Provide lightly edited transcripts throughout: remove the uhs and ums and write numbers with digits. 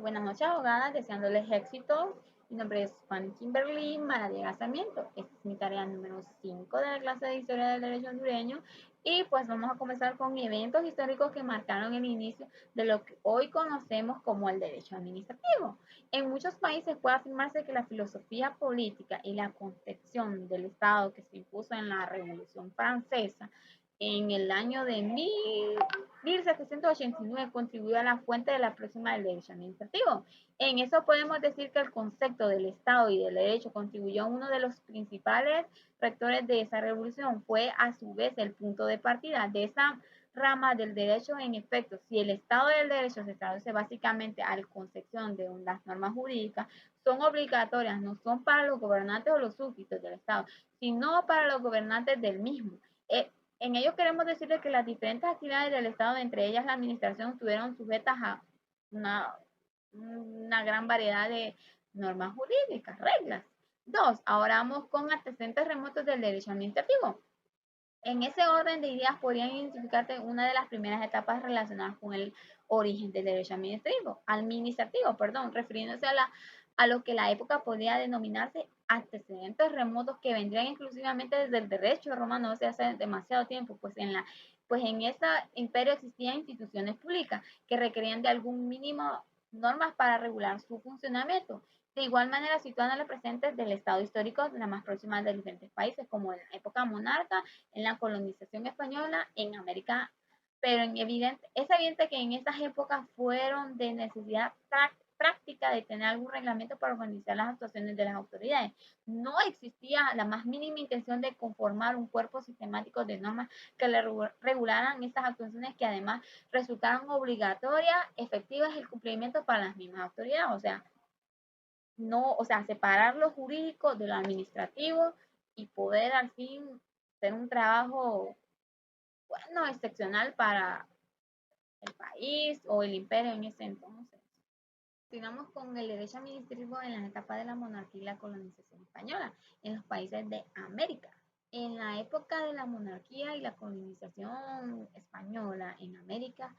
buenas noches, abogadas, deseándoles éxito. Mi nombre es Juan Kimberly Maradiaga Sarmiento. Esta es mi tarea número 5 de la clase de Historia del Derecho Hondureño. Y pues vamos a comenzar con eventos históricos que marcaron el inicio de lo que hoy conocemos como el derecho administrativo. En muchos países puede afirmarse que la filosofía política y la concepción del Estado que se impuso en la Revolución Francesa en el año de 1789 contribuyó a la fuente de la próxima del derecho administrativo. En eso podemos decir que el concepto del Estado y del derecho contribuyó a uno de los principales rectores de esa revolución. Fue a su vez el punto de partida de esa rama del derecho. En efecto, si el Estado del derecho se traduce básicamente a la concepción de las normas jurídicas, son obligatorias, no son para los gobernantes o los súbditos del Estado, sino para los gobernantes del mismo. En ello queremos decirles que las diferentes actividades del Estado, entre ellas la administración, estuvieron sujetas a una gran variedad de normas jurídicas, reglas. Dos, ahora vamos con antecedentes remotos del derecho administrativo. En ese orden de ideas podrían identificarse una de las primeras etapas relacionadas con el origen del derecho administrativo, refiriéndose a lo que la época podría denominarse antecedentes remotos que vendrían exclusivamente desde el derecho romano, o sea, hace demasiado tiempo, pues en ese imperio existían instituciones públicas que requerían de algún mínimo normas para regular su funcionamiento. De igual manera, situando los presentes del estado histórico de la más próxima de diferentes países, como en la época monarca, en la colonización española, en América, pero es evidente que en estas épocas fueron de necesidad práctica de tener algún reglamento para organizar las actuaciones de las autoridades. No existía la más mínima intención de conformar un cuerpo sistemático de normas que le regularan estas actuaciones, que además resultaron obligatorias, efectivas el cumplimiento para las mismas autoridades. Separar lo jurídico de lo administrativo y poder al fin hacer un trabajo, bueno, excepcional para el país o el imperio en ese entonces. Continuamos con el derecho administrativo en las etapas de la monarquía y la colonización española en los países de América. En la época de la monarquía y la colonización española en América,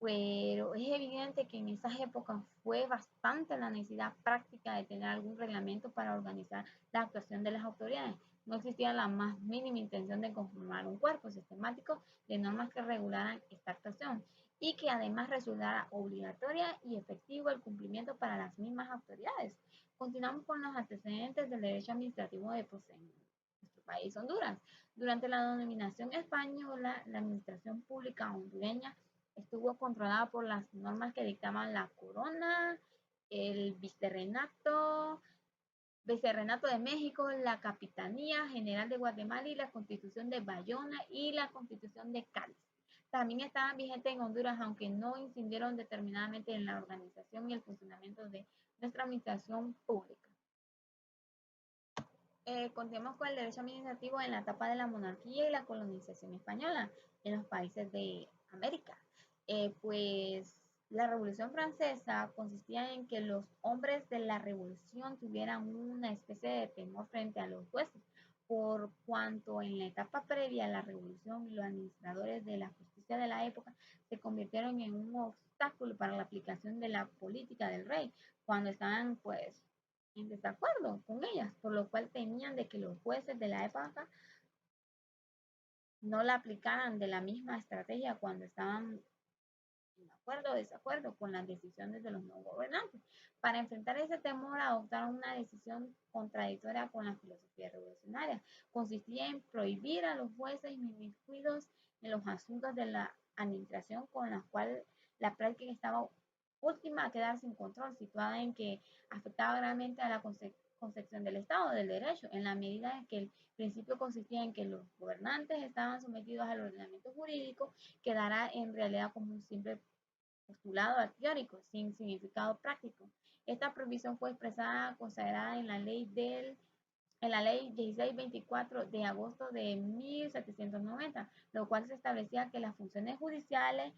pero es evidente que en esas épocas fue bastante la necesidad práctica de tener algún reglamento para organizar la actuación de las autoridades. No existía la más mínima intención de conformar un cuerpo sistemático de normas que regularan esta actuación y que además resultara obligatoria y efectivo el cumplimiento para las mismas autoridades. Continuamos con los antecedentes del derecho administrativo de en nuestro país, Honduras. Durante la dominación española, la administración pública hondureña estuvo controlada por las normas que dictaban la corona, el vicerreinato de México, la Capitanía General de Guatemala y la Constitución de Bayona y la Constitución de Cádiz. También estaban vigentes en Honduras, aunque no incidieron determinadamente en la organización y el funcionamiento de nuestra administración pública. Contemos con el derecho administrativo en la etapa de la monarquía y la colonización española en los países de América. Pues la Revolución Francesa consistía en que los hombres de la revolución tuvieran una especie de temor frente a los jueces, por cuanto en la etapa previa a la revolución los administradores de la justicia de la época se convirtieron en un obstáculo para la aplicación de la política del rey, cuando estaban pues en desacuerdo con ellas, por lo cual temían de que los jueces de la época no la aplicaran de la misma estrategia cuando estaban en acuerdo o desacuerdo con las decisiones de los nuevos gobernantes. Para enfrentar ese temor, adoptaron una decisión contradictoria con la filosofía revolucionaria. Consistía en prohibir a los jueces inmiscuidos en los asuntos de la administración, con la cual la práctica estaba última a quedar sin control, situada en que afectaba gravemente a la concepción del Estado, del derecho, en la medida en que el principio consistía en que los gobernantes estaban sometidos al ordenamiento jurídico, quedará en realidad como un simple postulado teórico, sin significado práctico. Esta prohibición fue expresada, consagrada en la ley 1624 de agosto de 1790, lo cual se establecía que las funciones judiciales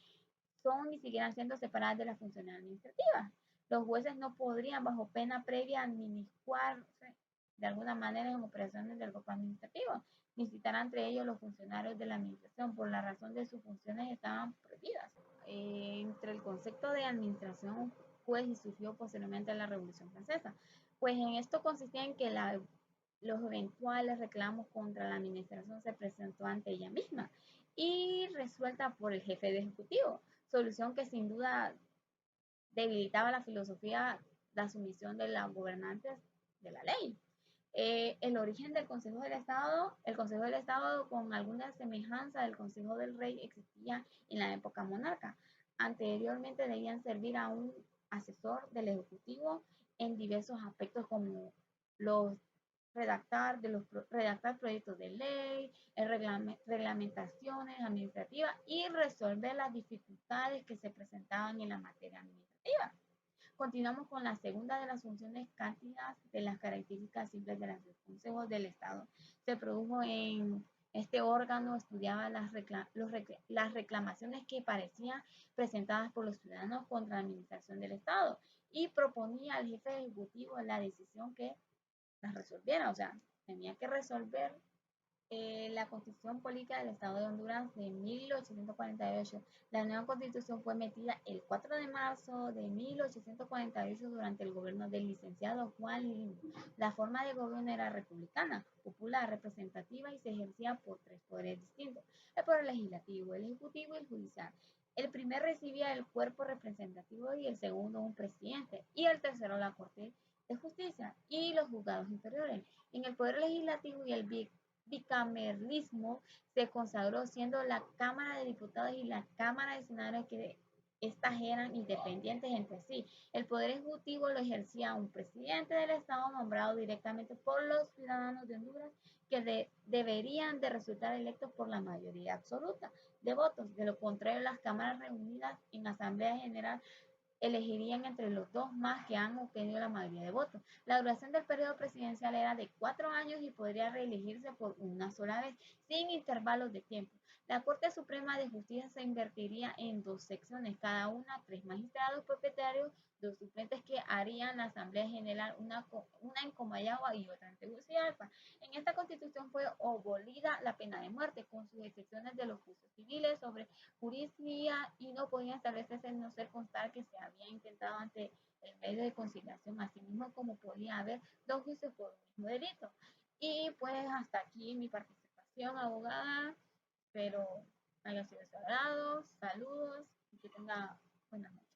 son y seguirán siendo separadas de las funciones administrativas. Los jueces no podrían, bajo pena previa, administrarse de alguna manera en operaciones del cuerpo administrativo, ni citar entre ellos los funcionarios de la administración, por la razón de sus funciones estaban prohibidas. Entre el concepto de administración después y surgió posteriormente a la Revolución Francesa. Pues en esto consistía en que los eventuales reclamos contra la administración se presentó ante ella misma y resuelta por el jefe de ejecutivo, solución que sin duda debilitaba la filosofía, la sumisión de los gobernantes de la ley. El origen del Consejo del Estado, el Consejo del Estado con alguna semejanza del Consejo del Rey existía en la época monarca. Anteriormente debían servir a un asesor del Ejecutivo en diversos aspectos como los redactar proyectos de ley, reglamentaciones administrativas y resolver las dificultades que se presentaban en la materia administrativa. Continuamos con la segunda de las funciones cándidas de las características simples de los consejos del Estado. Se produjo en este órgano, estudiaba las reclamaciones que parecían presentadas por los ciudadanos contra la administración del Estado y proponía al jefe ejecutivo la decisión que las resolviera, o sea, tenía que resolver la Constitución Política del Estado de Honduras de 1848. La nueva Constitución fue emitida el 4 de marzo de 1848 durante el gobierno del licenciado Juan Lindo. La forma de gobierno era republicana, popular, representativa y se ejercía por tres poderes distintos: el poder legislativo, el ejecutivo y el judicial. El primer recibía el cuerpo representativo y el segundo un presidente y el tercero la Corte de Justicia y los juzgados inferiores. En el poder legislativo y el bicameralismo se consagró, siendo la Cámara de Diputados y la Cámara de Senadores que estas eran independientes entre sí. El poder ejecutivo lo ejercía un presidente del Estado nombrado directamente por los ciudadanos de Honduras que deberían de resultar electos por la mayoría absoluta de votos. De lo contrario, las cámaras reunidas en Asamblea General elegirían entre los dos más que han obtenido la mayoría de votos. La duración del periodo presidencial era de 4 años y podría reelegirse por una sola vez, sin intervalos de tiempo. La Corte Suprema de Justicia se invertiría en dos secciones, cada una tres magistrados propietarios, dos suplentes que harían la Asamblea General, una en Comayagua y otra en Tegucigalpa. En esta constitución fue abolida la pena de muerte, con sus excepciones de los juicios civiles sobre jurisdicción y no podía establecerse no ser constar que se había intentado ante el medio de conciliación, asimismo como podía haber dos juicios por un mismo delito. Y pues hasta aquí mi participación, abogada, pero haya sido de su agrado, saludos y que tenga buenas noches.